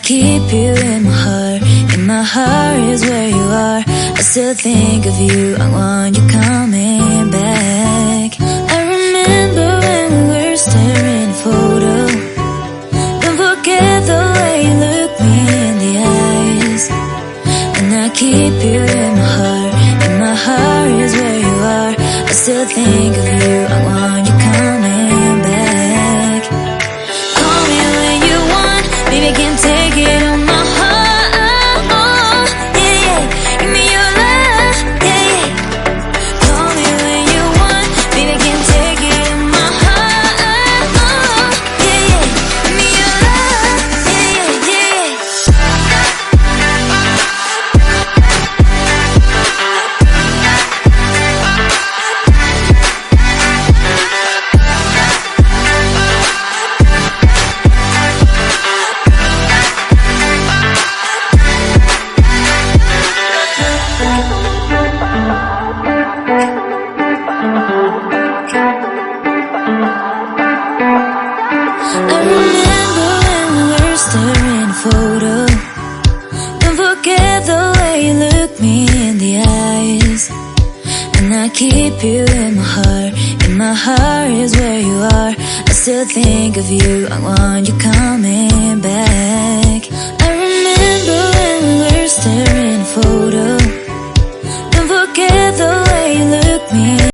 keep you in my heart. In my heart is where you are. I still think of you, I want you coming back. I remember when we were staring at a photo. Don't forget the way you look me in the eyes. And I keep you in my heart. In my heart is where you are. I still think of you, I want you coming back. Call me when you want, baby, I can't take it on my heart. Yeah, yeah, give me your love, yeah, yeah. Call me when you want, baby, I can't take it on my heart. Yeah, yeah, give me your love, yeah, yeah, I remember when we were staring at a photo. Don't forget the way you look me in the eyes. And I keep you in my heart. In my heart is where you are. I still think of you, I want you coming back. I remember when we were staring at a photo.